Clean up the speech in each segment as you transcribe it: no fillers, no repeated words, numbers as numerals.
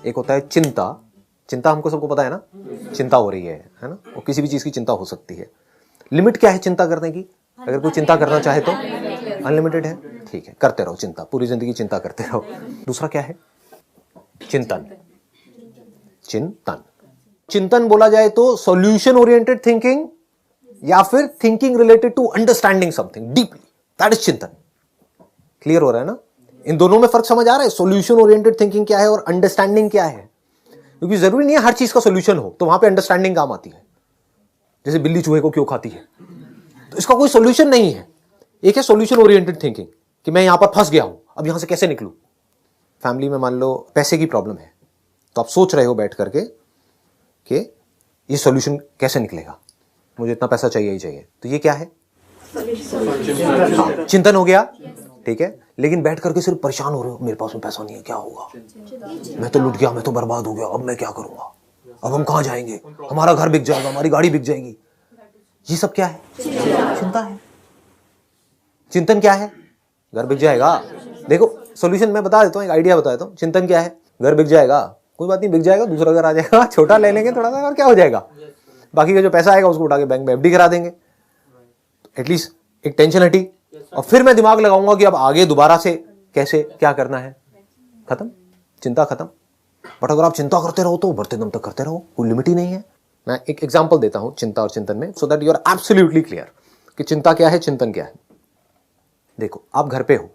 एक होता है चिंता। चिंता हमको सबको पता है ना, चिंता हो रही है ना, और किसी भी चीज की चिंता हो सकती है। लिमिट क्या है चिंता करने की? अगर कोई चिंता करना चाहे तो अनलिमिटेड है, ठीक है, करते रहो चिंता, पूरी जिंदगी चिंता करते रहो। दूसरा क्या है? चिंतन। चिंतन चिंतन बोला जाए तो सॉल्यूशन ओरिएंटेड थिंकिंग या फिर thinking related to understanding something deeply, that is चिंतन। क्लियर हो रहा है ना? इन दोनों में फर्क समझ आ रहा है? सॉल्यूशन ओरिएंटेड थिंकिंग क्या है और अंडरस्टैंडिंग क्या है? क्योंकि जरूरी नहीं है हर चीज का सॉल्यूशन हो, तो वहां पे अंडरस्टैंडिंग काम आती है। जैसे बिल्ली चूहे को क्यों खाती है, तो इसका कोई सॉल्यूशन नहीं है। एक है सॉल्यूशन ओरिएंटेड थिंकिंग कि मैं यहां पर फंस गया हूं, अब यहां से कैसे निकलूं। फैमिली में मान लो पैसे की प्रॉब्लम है, तो आप सोच रहे हो बैठ करके कि ये सॉल्यूशन कैसे निकलेगा, मुझे इतना पैसा चाहिए ही चाहिए, तो ये क्या है? हाँ, चिंतन हो गया, ठीक है। लेकिन बैठ करके सिर्फ परेशान हो रहे हो, मेरे पास में पैसा नहीं है, क्या होगा, मैं तो लुट गया, मैं तो बर्बाद हो गया, अब मैं क्या करूंगा, अब हम कहां जाएंगे, हमारा घर बिक जाएगा, हमारी गाड़ी बिक जाएगी। ये सब क्या है? चिंता है। चिंतन क्या है? घर बिक जाएगा। देखो सॉल्यूशन मैं बता देता हूँ, एक आइडिया बता देता हूँ। चिंतन क्या है? घर बिक जाएगा, कोई बात नहीं, बिक जाएगा, दूसरा घर आ जाएगा, छोटा ले लेंगे थोड़ा सा, और क्या हो जाएगा, बाकी का जो पैसा आएगा उसको उठा के बैंक में एफडी करा देंगे, एटलीस्ट एक टेंशन हटी। और फिर मैं दिमाग लगाऊंगा कि अब आगे दोबारा से कैसे क्या करना है। खत्म, चिंता खत्म। बट अगर आप चिंता करते रहो तो बढ़ते दम तक करते रहो, कोई लिमिट ही नहीं है। मैं एक एग्जांपल देता हूं चिंता और चिंतन में, so that you are absolutely clear कि चिंता क्या है, चिंतन क्या है। देखो आप घर पे हो,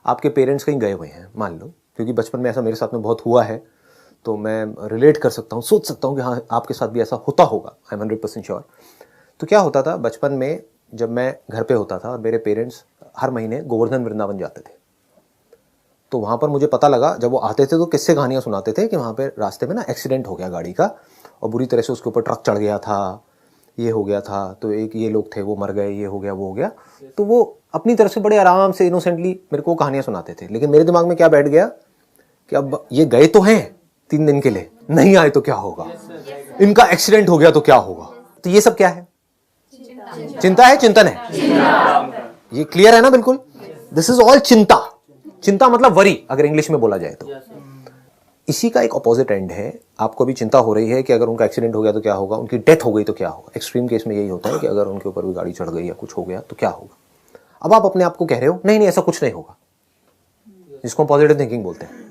आपके पेरेंट्स कहीं गए हुए हैं मान लो, क्योंकि बचपन में ऐसा मेरे साथ में बहुत हुआ है, तो मैं रिलेट कर सकता हूँ, सोच सकता हूँ कि हाँ आपके साथ भी ऐसा होता होगा, आई एम 100% श्योर। तो क्या होता था बचपन में, जब मैं घर पे होता था और मेरे पेरेंट्स हर महीने गोवर्धन वृंदावन जाते थे, तो वहाँ पर मुझे पता लगा, जब वो आते थे तो किस्से कहानियाँ सुनाते थे कि वहाँ पे रास्ते में ना एक्सीडेंट हो गया गाड़ी का, और बुरी तरह से उसके ऊपर ट्रक चढ़ गया था, ये हो गया था, तो एक ये लोग थे वो मर गए, ये हो गया वो हो गया। तो वो अपनी तरफ से बड़े आराम से इनोसेंटली मेरे को कहानियाँ सुनाते थे। लेकिन मेरे दिमाग में क्या बैठ गया कि अब ये गए तो हैं 3 दिन के लिए, नहीं आए तो क्या होगा, इनका एक्सीडेंट हो गया तो क्या होगा। तो ये सब क्या है? चिंता है, चिंतन है। ये क्लियर है ना? बिल्कुल, दिस इज ऑल चिंता। चिंता मतलब वरी अगर इंग्लिश में बोला जाए तो। इसी का एक ऑपोजिट एंड है, आपको भी चिंता हो रही है कि अगर उनका एक्सीडेंट हो गया तो क्या होगा, उनकी डेथ हो गई तो क्या होगा। एक्सट्रीम केस में यही होता है कि अगर उनके ऊपर भी गाड़ी चढ़ गई या कुछ हो गया तो क्या होगा। अब आप अपने आप को कह रहे हो नहीं नहीं ऐसा कुछ नहीं होगा, जिसको पॉजिटिव थिंकिंग बोलते हैं।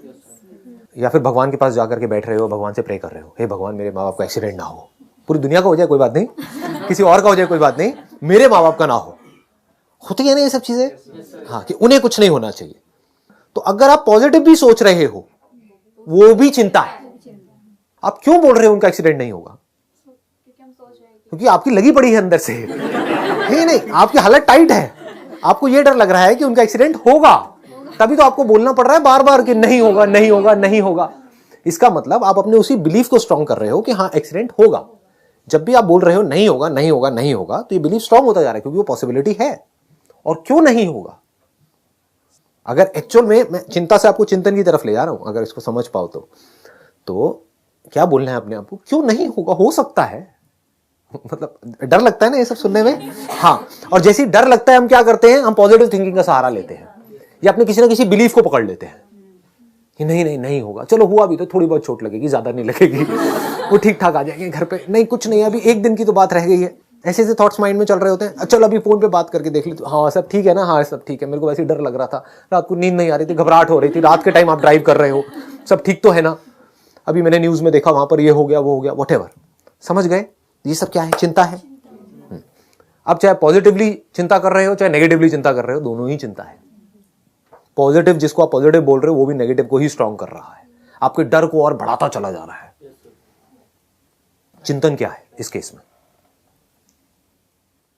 या फिर भगवान के पास जाकर के बैठ रहे हो, भगवान से प्रे कर रहे हो, हे भगवान मेरे माँ बाप का एक्सीडेंट ना हो, पूरी दुनिया का हो जाए कोई बात नहीं, किसी और का हो जाए कोई बात नहीं, मेरे माँ बाप का ना हो। होती है ना ये सब चीजें, हाँ, कि उन्हें कुछ नहीं होना चाहिए। तो अगर आप पॉजिटिव भी सोच रहे हो, वो भी चिंता है। आप क्यों बोल रहे हो उनका एक्सीडेंट नहीं होगा? क्योंकि आपकी लगी पड़ी है अंदर से, नहीं, आपकी हालत टाइट है, आपको ये डर लग रहा है कि उनका एक्सीडेंट होगा, तभी तो आपको बोलना पड़ रहा है बार बार कि नहीं होगा, नहीं होगा, नहीं होगा। इसका मतलब आप अपने उसी बिलीफ को स्ट्रांग कर रहे हो कि हाँ एक्सीडेंट होगा। जब भी आप बोल रहे हो नहीं होगा, नहीं होगा, नहीं होगा, तो ये बिलीफ स्ट्रांग होता जा रहा है, क्योंकि वो पॉसिबिलिटी है। और क्यों नहीं होगा? अगर एक्चुअल में मैं चिंता से आपको चिंतन की तरफ ले जा रहा हूं, अगर इसको समझ पाओ तो क्या बोलना है अपने आप को, क्यों नहीं होगा, हो सकता है। मतलब डर लगता है ना ये सब सुनने में, हाँ, और जैसे ही डर लगता है हम क्या करते हैं, हम पॉजिटिव थिंकिंग का सहारा लेते हैं या अपने किसी ना किसी बिलीफ को पकड़ लेते हैं कि नहीं नहीं नहीं होगा, चलो हुआ भी तो थोड़ी बहुत चोट लगेगी, ज्यादा नहीं लगेगी, वो ठीक ठाक आ जाएंगे घर पे, नहीं कुछ नहीं, अभी एक दिन की तो बात रह गई है। ऐसे ऐसे थॉट्स माइंड में चल रहे होते हैं। चलो अभी फोन पे बात करके देख ली तो हाँ सब ठीक है ना, हाँ सब ठीक है, मेरे को वैसे ही डर लग रहा था, रात को नींद नहीं आ रही थी, घबराहट हो रही थी, रात के टाइम आप ड्राइव कर रहे हो, सब ठीक तो है ना, अभी मैंने न्यूज में देखा वहां पर ये हो गया वो हो गया, व्हाटएवर। समझ गए? ये सब क्या है? चिंता है। अब चाहे पॉजिटिवली चिंता कर रहे हो चाहे नेगेटिवली चिंता कर रहे हो, दोनों ही चिंता है। पॉजिटिव जिसको आप पॉजिटिव बोल रहे हो वो भी नेगेटिव को ही स्ट्रांग कर रहा है, आपके डर को और बढ़ाता चला जा रहा है। चिंतन क्या है इस केस में?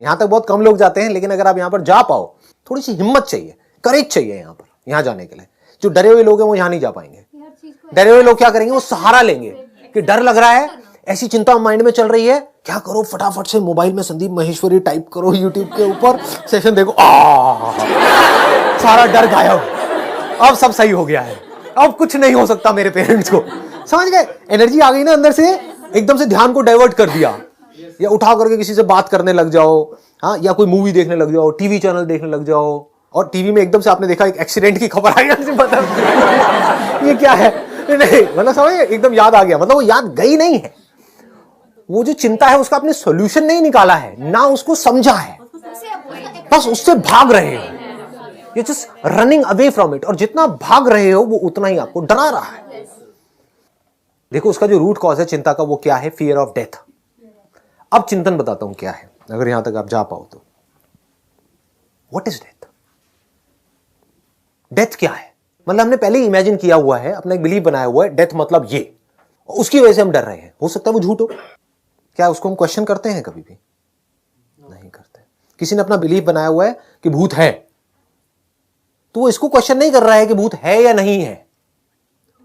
यहां तक बहुत कम लोग जाते हैं, लेकिन अगर आप यहां पर जा पाओ, थोड़ी सी हिम्मत चाहिए, करेज चाहिए यहां पर, यहां जाने के लिए। जो डरे हुए लोग हैं वो यहां नहीं जा पाएंगे। डरे हुए लोग क्या करेंगे, वो सहारा लेंगे कि डर लग रहा है, ऐसी चिंता माइंड में चल रही है, क्या करो, फटाफट से मोबाइल में संदीप माहेश्वरी टाइप करो, यूट्यूब के ऊपर सेशन देखो, सारा डर गायब, अब सब सही हो गया है, अब कुछ नहीं हो सकता मेरे पेरेंट्स को। समझ गए? एनर्जी आ गई ना अंदर से, एकदम से ध्यान को डाइवर्ट कर दिया, या उठा करके किसी से बात करने लग जाओ, हाँ, या कोई मूवी देखने लग जाओ, टीवी चैनल देखने लग जाओ, और टीवी में एकदम से आपने देखा एक एक्सीडेंट की खबर आई, मतलब ये क्या है, नहीं मतलब समझ, एकदम याद आ गया, मतलब वो याद गई नहीं है, वो जो चिंता है उसका आपने सॉल्यूशन नहीं निकाला है, ना उसको समझा है, बस उससे भाग रहे हो, ये just running away from it, और जितना भाग रहे हो वो उतना ही आपको डरा रहा है। देखो उसका जो रूट कॉज है चिंता का वो क्या है, फियर ऑफ डेथ। अब चिंतन बताता हूं क्या है, अगर यहां तक आप जा पाओ तो। What is death? डेथ क्या है? मतलब हमने पहले ही इमेजिन किया हुआ है, अपना एक बिलीव बनाया हुआ है, डेथ मतलब ये, उसकी वजह से हम डर रहे हैं। हो सकता है वो झूठ हो, क्या उसको हम क्वेश्चन करते हैं? कभी भी नहीं करते। किसी ने अपना बिलीव बनाया हुआ है कि भूत है, तो वो इसको क्वेश्चन नहीं कर रहा है कि भूत है या नहीं है,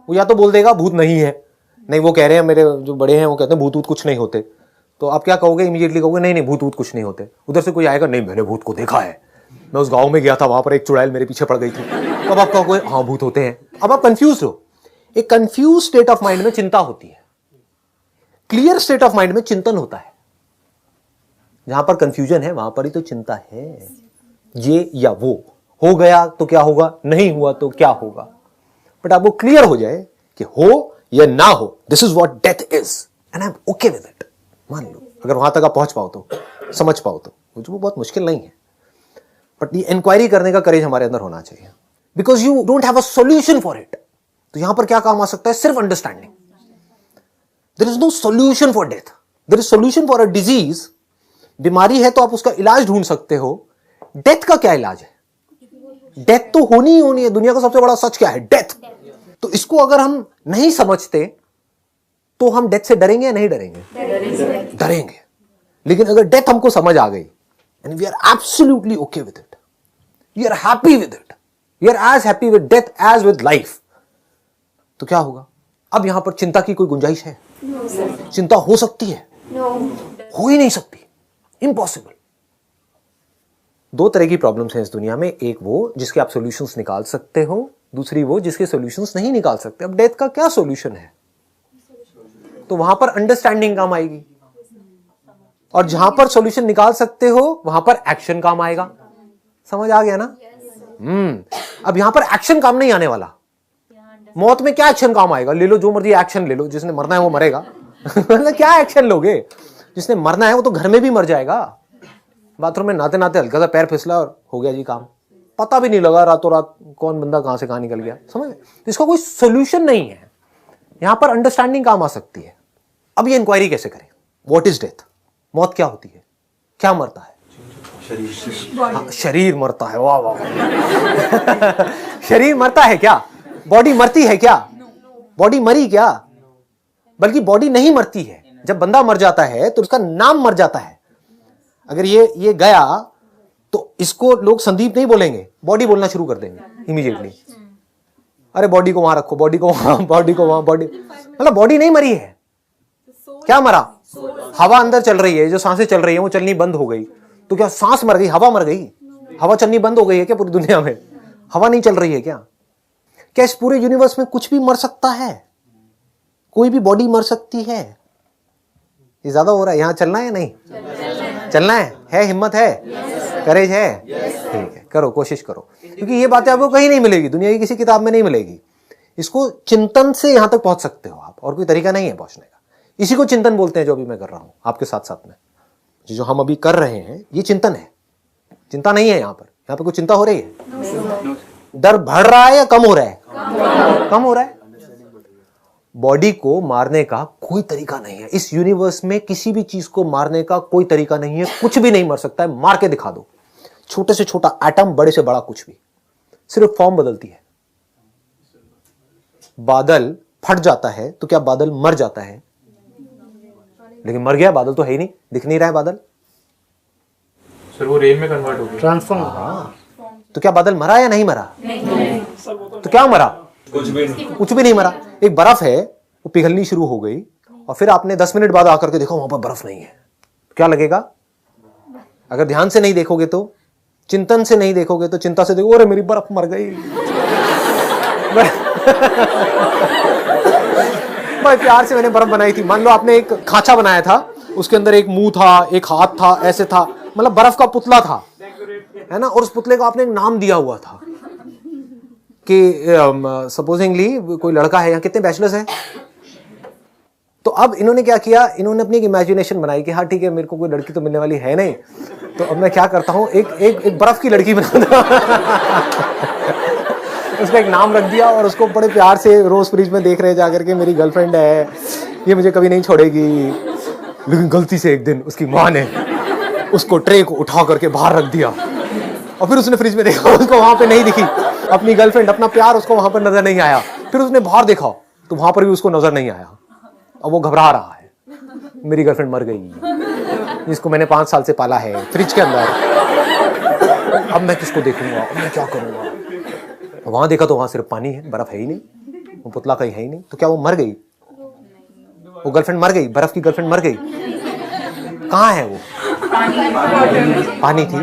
वो या तो बोल देगा भूत नहीं है, नहीं वो कह रहे हैं, मेरे जो बड़े हैं वो कहते हैं भूत वूत कुछ नहीं होते, तो आप क्या कहोगे? इमीडिएटली कहोगे नहीं नहीं भूत वूत कुछ नहीं होते। उधर से कोई आएगा, नहीं मैंने भूत को देखा है, मैं उस गांव में गया था, वहां पर एक चुड़ैल मेरे पीछे पड़ गई थी, तब आप कहोगे हाँ भूत होते हैं। अब आप कंफ्यूज हो। एक कंफ्यूज स्टेट ऑफ माइंड में चिंता होती है, क्लियर स्टेट ऑफ माइंड में चिंतन होता है। जहां पर कंफ्यूजन है वहां पर ही तो चिंता है, ये या वो, हो गया तो क्या होगा, नहीं हुआ तो क्या होगा। बट आपको क्लियर हो जाए कि हो या ना हो, this is what death is and I am okay with it. मान लो अगर वहां तक आप पहुंच पाओ तो, समझ पाओ तो, वो बहुत मुश्किल नहीं है, बट ये इंक्वायरी करने का करेज हमारे अंदर होना चाहिए, because you don't have a solution for it. तो यहां पर क्या काम आ सकता है? सिर्फ understanding. There is no solution for death, there is solution for a disease. बीमारी है तो आप उसका इलाज ढूंढ सकते हो, डेथ का क्या इलाज है? डेथ तो होनी ही होनी है। दुनिया का सबसे बड़ा सच क्या है? डेथ। तो इसको अगर हम नहीं समझते तो हम डेथ से डरेंगे या नहीं डरेंगे? डरेंगे। लेकिन अगर डेथ हमको समझ आ गई and we are absolutely okay with it, we are happy with it, we are as happy with death as with life, तो क्या होगा? अब यहां पर चिंता की कोई गुंजाइश है? चिंता हो सकती है? हो ही नहीं सकती, इम्पॉसिबल। दो तरह की प्रॉब्लम्स हैं इस दुनिया में, एक वो जिसके आप सॉल्यूशंस निकाल सकते हो, दूसरी वो जिसके सॉल्यूशंस नहीं निकाल सकते। अब डेथ का क्या सॉल्यूशन है? तो वहां पर अंडरस्टैंडिंग काम आएगी, और जहां पर सॉल्यूशन निकाल सकते हो वहां पर एक्शन काम आएगा। समझ आ गया ना? अब यहां पर एक्शन काम नहीं आने वाला। मौत में क्या एक्शन काम आएगा? ले लो जो मर्जी एक्शन ले लो, जिसने मरना है वो मरेगा। मतलब क्या एक्शन लोगे? जिसने मरना है वो तो घर में भी मर जाएगा, बाथरूम में नहाते नहाते हल्का सा पैर फिसला और हो गया जी काम, पता भी नहीं लगा रातों रात कौन बंदा कहां से कहां निकल गया। समझ? तो इसका कोई सोल्यूशन नहीं है। यहां पर अंडरस्टैंडिंग काम आ सकती है। अब ये इंक्वायरी कैसे करें? What is death? मौत क्या होती है? क्या मरता है? शरीर मरता है। वाह वाह। शरीर मरता है क्या? बॉडी मरती है क्या? बॉडी मरी क्या? बल्कि बॉडी नहीं मरती है। जब बंदा मर जाता है तो उसका नाम मर जाता है। अगर ये गया तो इसको लोग संदीप नहीं बोलेंगे, बॉडी बोलना शुरू कर देंगे इमीडिएटली। अरे बॉडी को वहां रखो, बॉडी को वहां, बॉडी को वहां, बॉडी, मतलब बॉडी नहीं मरी है। क्या मरा? हवा अंदर चल रही है, जो सांसें चल रही है वो चलनी बंद हो गई। तो क्या सांस मर गई? हवा मर गई? हवा चलनी बंद हो गई है क्या पूरी दुनिया में? हवा नहीं चल रही है क्या? क्या इस पूरे यूनिवर्स में कुछ भी मर सकता है? कोई भी बॉडी मर सकती है? ये ज्यादा हो रहा है। यहां चलना है या नहीं चलना है? हिम्मत है? करेज है? ठीक है, करो, कोशिश करो, क्योंकि ये बातें आपको कहीं नहीं मिलेगी, दुनिया की किसी किताब में नहीं मिलेगी। इसको चिंतन से यहां तक पहुंच सकते हो आप, और कोई तरीका नहीं है पहुंचने का। इसी को चिंतन बोलते हैं जो अभी मैं कर रहा हूं आपके साथ साथ में। जो हम अभी कर रहे हैं ये चिंतन है, चिंता नहीं है। यहां पर कोई चिंता हो रही है? डर बढ़ रहा है या कम हो रहा है? कम हो रहा है। बॉडी को मारने का कोई तरीका नहीं है इस यूनिवर्स में, किसी भी चीज को मारने का कोई तरीका नहीं है। कुछ भी नहीं मर सकता है, मार के दिखा दो। छोटे से छोटा एटम, बड़े से बड़ा कुछ भी, सिर्फ फॉर्म बदलती है। बादल फट जाता है तो क्या बादल मर जाता है? लेकिन मर गया, बादल तो है ही नहीं, दिख नहीं रहा है बादल। सर वो रेन में कन्वर्ट हो गया, ट्रांसफॉर्म। तो क्या बादल मरा या नहीं मरा? नहीं। तो क्या मरा? कुछ भी नहीं मरा। एक बर्फ है, वो पिघलनी शुरू हो गई, और फिर आपने 10 मिनट बाद आकर के देखो वहां पर बर्फ नहीं है, क्या लगेगा? अगर ध्यान से नहीं देखोगे तो, चिंतन से नहीं देखोगे तो, चिंता से देखो, अरे मेरी बर्फ मर गई। बड़े प्यार से मैंने बर्फ बनाई थी। मान लो आपने एक खांचा बनाया था, उसके अंदर एक मुंह था, एक हाथ था, ऐसे था, मतलब बर्फ का पुतला था, है ना, और उस पुतले को आपने एक नाम दिया हुआ था। कि सपोजिंगली कोई लड़का है, यहाँ कितने बैचलर्स हैं? तो अब इन्होंने क्या किया, इन्होंने अपनी एक इमेजिनेशन बनाई कि हाँ ठीक है, मेरे को कोई लड़की तो मिलने वाली है नहीं, तो अब मैं क्या करता हूँ, एक बर्फ की लड़की बनाता उसका एक नाम रख दिया और उसको बड़े प्यार से रोज फ्रिज में देख रहे जाकर के, मेरी गर्लफ्रेंड है, ये मुझे कभी नहीं छोड़ेगी। लेकिन गलती से एक दिन उसकी माँ ने उसको ट्रे को उठा करके बाहर रख दिया और फिर उसने फ्रिज में देखा, उसको वहां पे नहीं दिखी अपनी गर्लफ्रेंड, अपना प्यार उसको वहां पर नजर नहीं आया। फिर उसने बाहर देखा तो वहां पर भी उसको नजर नहीं आया। अब वो घबरा रहा है, मेरी गर्लफ्रेंड मर गई जिसको मैंने 5 साल से पाला है फ्रिज के अंदर, अब मैं किसको देखूंगा, अब मैं क्या करूंगा। वहां देखा तो वहां सिर्फ पानी है, बर्फ है ही नहीं, वो पुतला कहीं है ही नहीं। तो क्या वो मर गई? वो गर्लफ्रेंड मर गई, बर्फ की गर्लफ्रेंड मर गई। कहाँ है वो? पानी थी।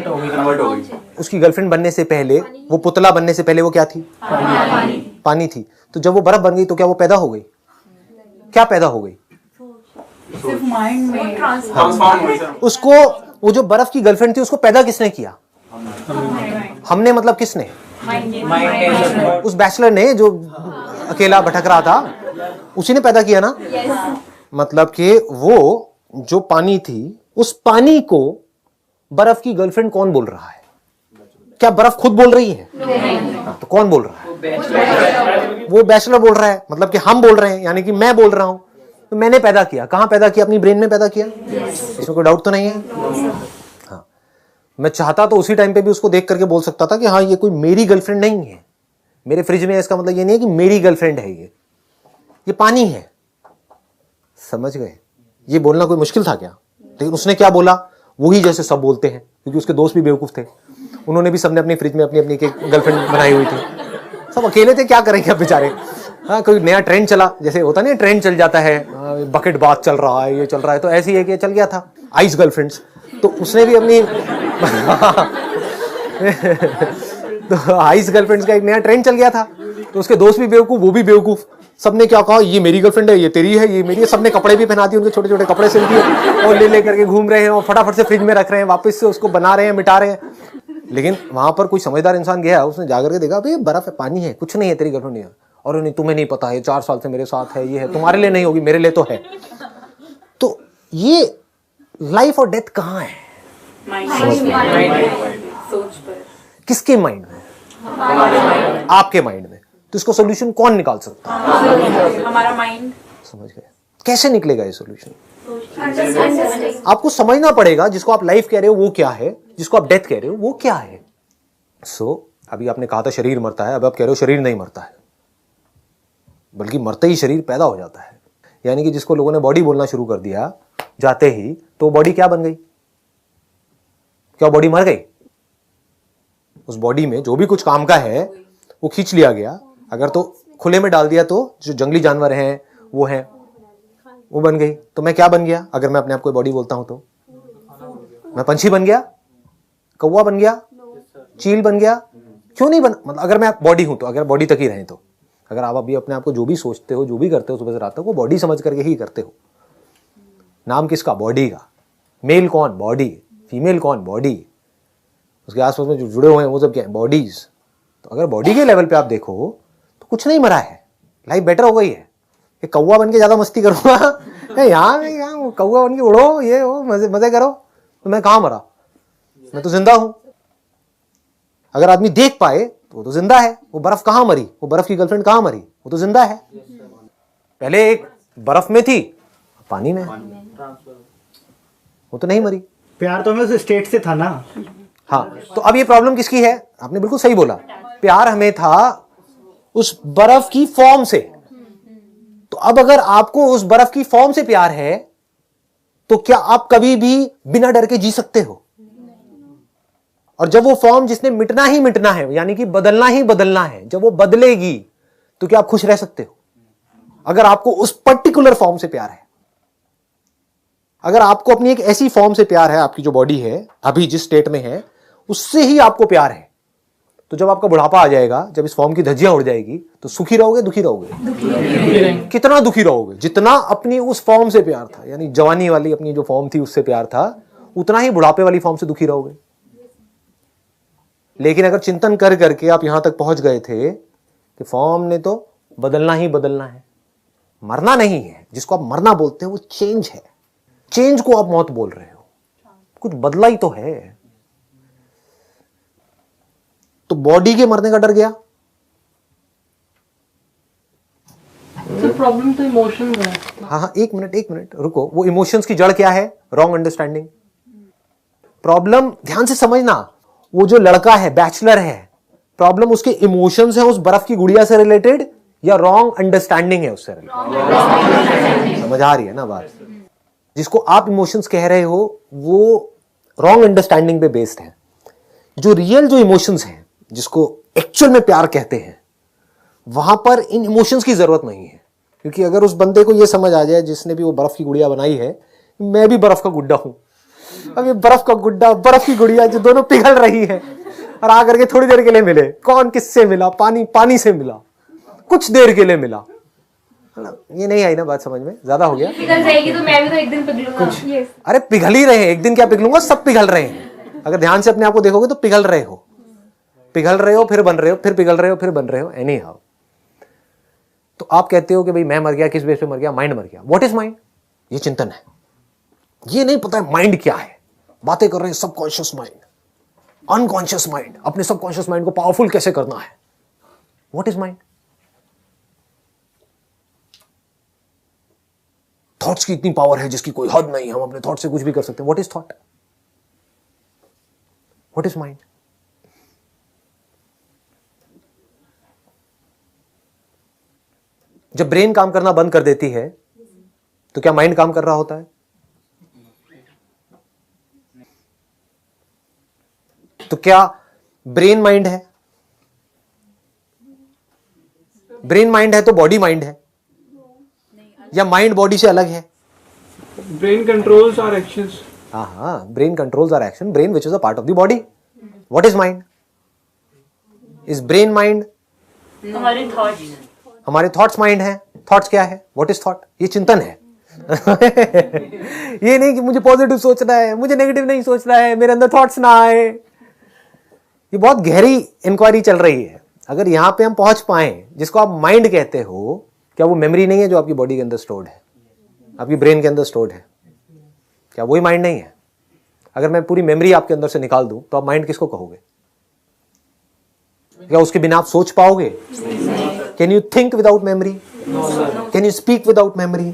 उसकी गर्लफ्रेंड बनने से पहले, वो पुतला बनने से पहले वो क्या थी? पानी थी। तो जब वो बर्फ बन गई तो क्या वो पैदा हो गई? क्या पैदा हो गई? सिर्फ माइंड में उसको, वो जो बर्फ की गर्लफ्रेंड थी उसको पैदा किसने किया? हमने, मतलब किसने? उस बैचलर ने जो अकेला भटक रहा था, उसी ने पैदा किया ना। मतलब कि वो जो पानी थी, उस पानी को बर्फ की गर्लफ्रेंड कौन बोल रहा है? क्या बर्फ खुद बोल रही है? हाँ, तो कौन बोल रहा है? वो बैचलर बोल रहा है, मतलब कि हम बोल रहे हैं, यानी कि मैं बोल रहा हूं। तो मैंने पैदा किया, कहां पैदा किया? अपनी ब्रेन में पैदा किया। इसमें कोई डाउट तो नहीं है। हाँ, मैं चाहता तो उसी टाइम पे भी उसको देख करके बोल सकता था कि हाँ ये कोई मेरी गर्लफ्रेंड नहीं है, मेरे फ्रिज में, इसका मतलब ये नहीं है कि मेरी गर्लफ्रेंड है, ये पानी है। समझ गए? ये बोलना कोई मुश्किल था क्या? लेकिन उसने क्या बोला, वही जैसे सब बोलते हैं, क्योंकि उसके दोस्त भी बेवकूफ थे। उन्होंने भी सबने अपनी फ्रिज में अपनी अपनी गर्लफ्रेंड बनाई हुई थी, सब अकेले थे, क्या करेंगे अब बेचारे। हाँ, कोई नया ट्रेंड चला, जैसे होता नहीं, ट्रेंड चल जाता है, बकेट बाथ चल रहा है, ये चल रहा है, तो ऐसी है कि चल गया था आइस गर्लफ्रेंड्स। तो उसने भी अपनी तो आइस गर्लफ्रेंड्स का एक नया ट्रेंड चल गया था, तो उसके दोस्त भी बेवकूफ, वो भी बेवकूफ। सबने क्या कहा, ये मेरी गर्लफ्रेंड है, ये तेरी है, ये मेरी है। सबने कपड़े भी पहना दिए, उनके छोटे छोटे कपड़े सिल दिए और ले करके घूम रहे हैं और फटाफट से फ्रिज में रख रहे हैं, वापस से उसको बना रहे हैं, मिटा रहे हैं। लेकिन वहां पर कोई समझदार इंसान गया, उसने जाकर के देखा, भाई बर्फ है, पानी है, कुछ नहीं है, तेरी गर्लफ्रेंड नहीं है। और नहीं, तुम्हें नहीं पता है, 4 साल से मेरे साथ है, ये है, तुम्हारे लिए नहीं होगी, मेरे लिए तो है। तो ये लाइफ और डेथ कहाँ है? किसके माइंड में? आपके माइंड में। तो इसको सोल्यूशन कौन निकाल सकता है? हमारा माइंड। समझ गए? कैसे निकलेगा ये सोल्यूशन? आपको समझना पड़ेगा, जिसको आप लाइफ कह रहे हो वो क्या है, जिसको आप डेथ कह रहे हो वो क्या है। अभी आपने कहा था शरीर मरता है, अब आप कह रहे हो शरीर नहीं मरता है, बल्कि मरते ही शरीर पैदा हो जाता है। यानी कि जिसको लोगों ने बॉडी बोलना शुरू कर दिया जाते ही, तो बॉडी क्या बन गई? क्या बॉडी मर गई? उस बॉडी में जो भी कुछ काम का है वो खींच लिया गया। अगर तो खुले में डाल दिया तो जो जंगली जानवर हैं वो हैं, वो बन गई। तो मैं क्या बन गया? अगर मैं अपने आप को बॉडी बोलता हूं तो मैं पंछी बन गया, कौवा बन गया, चील बन गया। क्यों नहीं बन, मतलब अगर मैं बॉडी हूं तो, अगर बॉडी तक ही रहें तो, अगर आप अभी अपने आप को जो भी सोचते हो, जो भी करते हो सुबह से रात तक, वो बॉडी समझ करके ही करते हो। नाम किसका? बॉडी का। मेल कौन? बॉडी। फीमेल कौन? बॉडी। उसके आसपास में जो जुड़े हुए हैं वो सब क्या है? बॉडीज। तो अगर बॉडी के लेवल पे आप देखो तो कुछ नहीं मरा है, लाइफ बेटर हो गई है। ये कौवा बन के ज्यादा मस्ती करूंगा, यहाँ कौवा बन के उड़ो, ये हो, मजे करो, तो मैं कहां मरा? मैं तो जिंदा हूं। अगर आदमी देख पाए तो वो तो जिंदा है। वो बर्फ कहां मरी? वो बर्फ की गर्लफ्रेंड कहां मरी? वो तो जिंदा है। पहले एक बर्फ में थी, पानी में, वो तो नहीं मरी। प्यार तो हमें उस स्टेट से था ना। हाँ, तो अब ये प्रॉब्लम किसकी है? आपने बिल्कुल सही बोला, प्यार हमें था उस बर्फ की फॉर्म से। तो अब अगर आपको उस बर्फ की फॉर्म से प्यार है तो क्या आप कभी भी बिना डर के जी सकते हो? और जब वो फॉर्म जिसने मिटना ही मिटना है, यानी कि बदलना ही बदलना है, जब वो बदलेगी तो क्या आप खुश रह सकते हो? अगर आपको उस पर्टिकुलर फॉर्म से प्यार है, अगर आपको अपनी एक ऐसी फॉर्म से प्यार है, आपकी जो बॉडी है अभी जिस स्टेट में है उससे ही आपको प्यार है, तो जब आपका बुढ़ापा आ जाएगा, जब इस फॉर्म की धज्जियां उड़ जाएगी, तो सुखी रहोगे, दुखी रहोगे? कितना दुखी रहोगे? जितना अपनी उस फॉर्म से प्यार था, यानी जवानी वाली अपनी जो फॉर्म थी उससे प्यार था, उतना ही बुढ़ापे वाली फॉर्म से दुखी रहोगे। लेकिन अगर चिंतन कर करके आप यहां तक पहुंच गए थे कि फॉर्म ने तो बदलना ही बदलना है, मरना नहीं है। जिसको आप मरना बोलते हो वो चेंज है, चेंज को आप मौत बोल रहे हो, कुछ बदला ही तो है। तो बॉडी के मरने का डर गया, तो प्रॉब्लम तो इमोशंस है। हाँ, एक मिनट रुको। वो इमोशंस की जड़ क्या है? Wrong understanding. प्रॉब्लम ध्यान से समझना, वो जो लड़का है, बैचलर है, प्रॉब्लम उसके इमोशंस है उस बर्फ की गुड़िया से रिलेटेड या रॉन्ग अंडरस्टैंडिंग है उससे रिलेटेड? समझ आ रही है ना बात? जिसको आप इमोशंस कह रहे हो वो रॉन्ग अंडरस्टैंडिंग पे बेस्ड है। जो रियल जो इमोशंस हैं, जिसको एक्चुअल में प्यार कहते हैं, वहां पर इन इमोशंस की जरूरत नहीं है। क्योंकि अगर उस बंदे को यह समझ आ जाए, जिसने भी वो बर्फ की गुड़िया बनाई है, मैं भी बर्फ का गुड्डा हूं, अब ये बर्फ का गुड्डा, बर्फ की गुड़िया जो दोनों पिघल रही है और आकर के थोड़ी देर के लिए मिले, कौन किससे मिला? पानी से मिला, कुछ देर के लिए मिला। ये नहीं आई ना बात समझ में? ज्यादा हो गया? पिघल जाएगी तो मैं भी तो एक दिन पिघलूंगा। अरे पिघल ही रहे हैं, एक दिन क्या पिघलूंगा, सब पिघल रहे हैं। अगर ध्यान से अपने आप को देखोगे तो पिघल रहे हो, फिर बन रहे हो, फिर पिघल रहे हो, फिर बन रहे हो, एनी हाउ। तो आप कहते हो कि भाई मैं मर गया, किस बेस पे मर गया? माइंड मर गया। What is mind? ये चिंतन है। ये नहीं पता है माइंड क्या है, बातें कर रहे हैं सबकॉन्शियस माइंड, अनकॉन्शियस माइंड, अपने सबकॉन्शियस माइंड को पावरफुल कैसे करना है। What is mind? थॉट्स की इतनी पावर है जिसकी कोई हद नहीं, हम अपने थॉट से कुछ भी कर सकते हैं। What is thought? What is mind? जब ब्रेन काम करना बंद कर देती है तो क्या माइंड काम कर रहा होता है? तो क्या ब्रेन माइंड है? ब्रेन माइंड है तो बॉडी माइंड है, या माइंड बॉडी से अलग है? Brain controls our actions. हाँ, brain controls our action, brain which is a part of the body. What is mind? Is brain mind? हमारे थॉट्स, हमारे थॉट्स माइंड है। थॉट्स क्या है? What is thought? ये चिंतन है। ये नहीं कि मुझे पॉजिटिव सोचना है, मुझे नेगेटिव नहीं सोचना है, मेरे अंदर थॉट्स ना आए। ये बहुत गहरी इंक्वायरी चल रही है। अगर यहां पे हम पहुंच पाए, जिसको आप माइंड कहते हो, क्या वो मेमोरी नहीं है जो आपकी बॉडी के अंदर स्टोर्ड है, आपकी ब्रेन के अंदर स्टोर्ड है? क्या वही माइंड नहीं है? अगर मैं पूरी मेमोरी आपके अंदर से निकाल दूं तो आप माइंड किसको कहोगे? क्या उसके बिना आप सोच पाओगे? Can you think without memory? Can you speak without memory?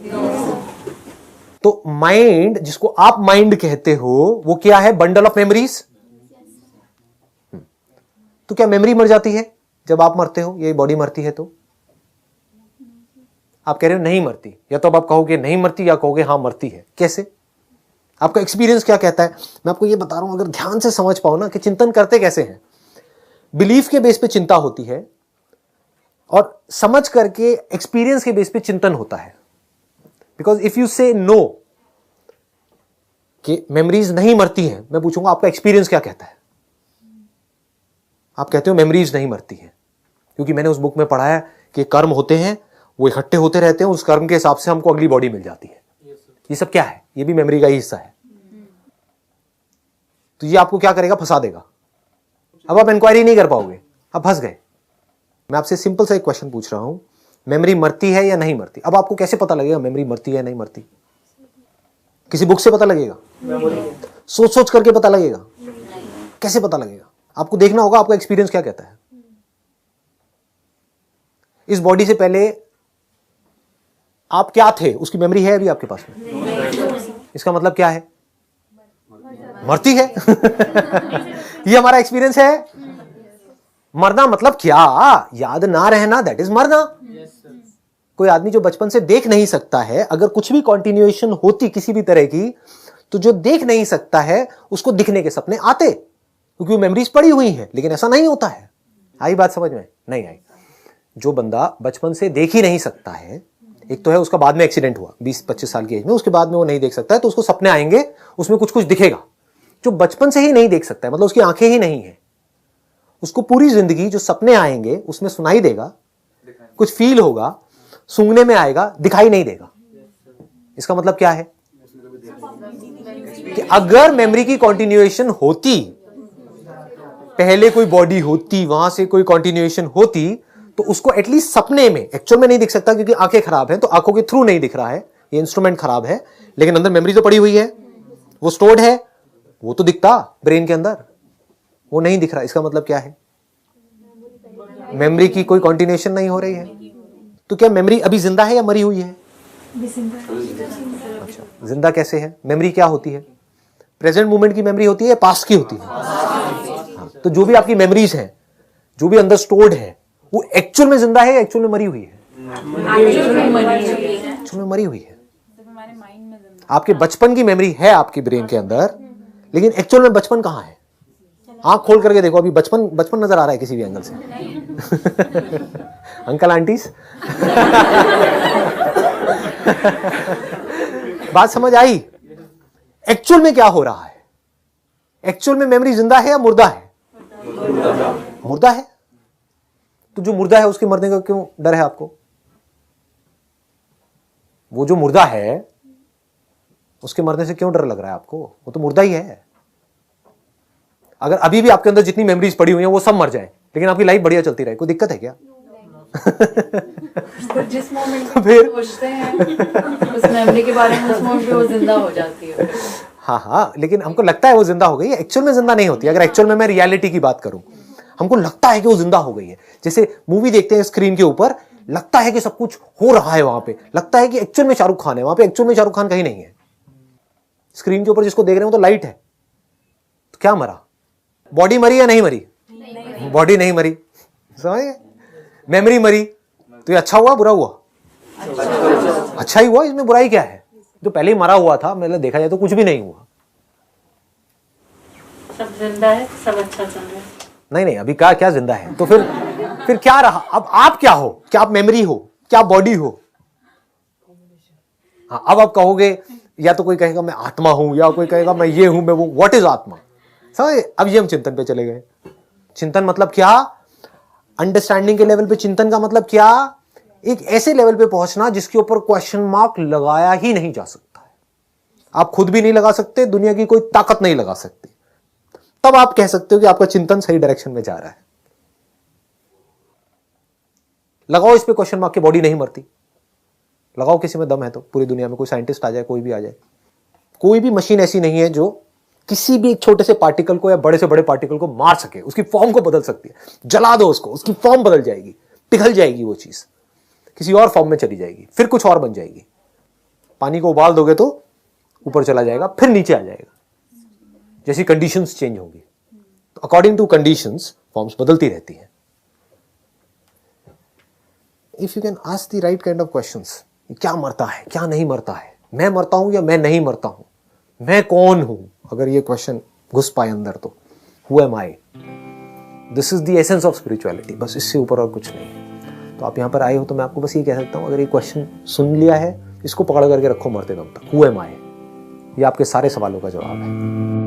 तो माइंड, जिसको आप माइंड कहते हो, वो क्या है? Bundle of memories. तो क्या मेमोरी मर जाती है जब आप मरते हो, ये बॉडी मरती है? तो आप कह रहे हो नहीं मरती, या तो अब आप कहोगे नहीं मरती या कहोगे हां मरती है। कैसे? आपका एक्सपीरियंस क्या कहता है? मैं आपको ये बता रहा हूं, अगर ध्यान से समझ पाओ ना कि चिंतन करते कैसे हैं। बिलीफ के बेस पे चिंता होती है और समझ करके एक्सपीरियंस के बेस पे चिंतन होता है। बिकॉज इफ यू से नो कि मेमोरीज नहीं मरती हैं, मैं पूछूंगा आपका एक्सपीरियंस क्या कहता है? आप कहते हो मेमोरीज नहीं मरती हैं, क्योंकि मैंने उस बुक में पढ़ा है कि कर्म होते हैं, वो इकट्ठे होते रहते हैं, उस कर्म के हिसाब से हमको अगली बॉडी मिल जाती है। ये सब क्या है? ये भी मेमोरी का ही हिस्सा है। तो ये आपको क्या करेगा? फंसा देगा। अब आप इंक्वायरी नहीं कर पाओगे, आप फंस गए। मैं आपसे सिंपल सा एक क्वेश्चन पूछ रहा हूं, मेमोरी मरती है या नहीं मरती? अब आपको कैसे पता लगेगा मेमोरी मरती है या नहीं मरती? किसी बुक से पता लगेगा? सोच सोच करके पता लगेगा? कैसे पता लगेगा? आपको देखना होगा आपका एक्सपीरियंस क्या कहता है। इस बॉडी से पहले आप क्या थे, उसकी मेमोरी है अभी आपके पास में? इसका मतलब क्या है? मरती है। ये हमारा एक्सपीरियंस है। मरना मतलब क्या? याद ना रहना, दैट इज मरना। कोई आदमी जो बचपन से देख नहीं सकता है, अगर कुछ भी कंटिन्यूएशन होती किसी भी तरह की, तो जो देख नहीं सकता है उसको दिखने के सपने आते, क्योंकि वो मेमोरीज पड़ी हुई हैं। लेकिन ऐसा नहीं होता है। आई बात समझ में? नहीं आई। जो बंदा बचपन से देख ही नहीं सकता है, एक तो है उसका बाद में एक्सीडेंट हुआ 20-25 साल की एज में, उसके बाद में वो नहीं देख सकता है, तो उसको सपने आएंगे, उसमें कुछ कुछ दिखेगा। जो बचपन से ही नहीं देख सकता है, मतलब उसकी आंखें ही नहीं है, उसको पूरी जिंदगी जो सपने आएंगे उसमें सुनाई देगा, कुछ फील होगा, सूंघने में आएगा, दिखाई नहीं देगा। इसका मतलब क्या है? कि अगर मेमोरी की कंटिन्यूएशन होती, पहले कोई बॉडी होती, वहां से कोई कंटिन्यूएशन होती, तो उसको एटलीस्ट सपने में, एक्चुअल में नहीं दिख सकता क्योंकि आंखें खराब हैं, तो आंखों के थ्रू नहीं दिख रहा है, ये इंस्ट्रूमेंट खराब है, लेकिन अंदर मेमोरी तो पड़ी हुई है, वो स्टोर्ड है, वो तो दिखता ब्रेन के अंदर, वो नहीं दिख रहा। इसका मतलब क्या है? मेमोरी की कोई कॉन्टिन्यूएशन नहीं हो रही है। तो क्या मेमोरी अभी जिंदा है या मरी हुई है? अच्छा, जिंदा कैसे है? मेमोरी क्या होती है? प्रेजेंट मोमेंट की मेमोरी होती है या पास्ट की होती है? हाँ, तो जो भी आपकी मेमोरीज हैं, जो भी अंदर स्टोर्ड है, वो एक्चुअल में जिंदा है या एक्चुअल में मरी हुई है? एक्चुअल में मरी हुई है। आपके बचपन की मेमोरी है आपकी ब्रेन के अंदर, लेकिन एक्चुअल में बचपन कहां है? आंख खोल करके देखो, अभी बचपन नजर आ रहा है किसी भी एंगल से? अंकल आंटीज बात समझ आई? एक्चुअल में क्या हो रहा है? एक्चुअल में मेमोरी जिंदा है या मुर्दा है? मुर्दा है। तो जो मुर्दा है उसके मरने का क्यों डर है आपको? वो जो मुर्दा है उसके मरने से क्यों डर लग रहा है आपको? वो तो मुर्दा ही है। अगर अभी भी आपके अंदर जितनी मेमोरीज पड़ी हुई हैं वो सब मर जाए, लेकिन आपकी लाइफ बढ़िया चलती रहे, कोई दिक्कत है क्या? तो जिस मोमेंट में सोचते हैं उस मेमोरी के बारे में, उस मोमेंट पे वो जिंदा हो जाती है। हाँ, लेकिन हमको लगता है वो जिंदा हो गई है, एक्चुअल में जिंदा नहीं होती। अगर एक्चुअल में मैं रियलिटी की बात करूं, हमको लगता है कि वो जिंदा हो गई है। जैसे मूवी देखते हैं स्क्रीन के ऊपर, लगता है कि सब कुछ हो रहा है वहां पे, लगता है कि एक्चुअल में शाहरुख खान है वहां पे, एक्चुअल में शाहरुख खान कहीं नहीं है। स्क्रीन के ऊपर जिसको देख रहे हो तो लाइट है, तो क्या मरा? बॉडी मरी या नहीं मरी? बॉडी नहीं मरी, समझे? मेमोरी मरी, तो ये अच्छा हुआ बुरा हुआ? अच्छा ही हुआ, इसमें बुराई क्या है? जो पहले ही मरा हुआ था, मतलब देखा जाए तो कुछ भी नहीं हुआ। सब जिंदा है, सब अच्छा चल रहा है। नहीं, अभी क्या जिंदा है? तो फिर क्या रहा? अब आप क्या हो? क्या आप मेमोरी हो? क्या आप बॉडी हो? हाँ, अब आप कहोगे, या तो कोई कहेगा मैं आत्मा हूं, या कोई कहेगा मैं ये हूं, मैं वो। व्हाट इज आत्मा? समझे? अब ये हम चिंतन पे चले गए। चिंतन मतलब क्या? अंडरस्टैंडिंग के लेवल पे चिंतन का मतलब क्या? एक ऐसे लेवल पे पहुंचना जिसके ऊपर क्वेश्चन मार्क लगाया ही नहीं जा सकता है। आप खुद भी नहीं लगा सकते, दुनिया की कोई ताकत नहीं लगा सकती। तब आप कह सकते हो कि आपका चिंतन सही डायरेक्शन में जा रहा है। लगाओ इस पे क्वेश्चन मार्क, की बॉडी नहीं मरती। लगाओ किसी में दम है तो, पूरी दुनिया में कोई साइंटिस्ट आ जाए, कोई भी आ जाए, कोई भी मशीन ऐसी नहीं है जो किसी भी एक छोटे से पार्टिकल को या बड़े से बड़े पार्टिकल को मार सके, उसकी फॉर्म को बदल सकती है। जला दो उसको, उसकी फॉर्म बदल जाएगी, पिघल जाएगी, वो चीज किसी और फॉर्म में चली जाएगी, फिर कुछ और बन जाएगी। पानी को उबाल दोगे तो ऊपर चला जाएगा, फिर नीचे आ जाएगा, जैसी कंडीशंस चेंज होंगी। तो अकॉर्डिंग टू कंडीशंस फॉर्म्स बदलती रहती हैं। If you can ask the right kind of questions, क्या मरता है, क्या नहीं मरता है, मैं मरता हूं या मैं नहीं मरता हूं, मैं कौन हूं, अगर ये क्वेश्चन घुस पाए अंदर तो who am I, this is the essence of spirituality. बस इससे ऊपर और कुछ नहीं है। तो आप यहां पर आए हो तो मैं आपको बस ये कह सकता हूं, अगर ये क्वेश्चन सुन लिया है, इसको पकड़ करके रखो मरते दम तक। हु एम आई, ये आपके सारे सवालों का जवाब है।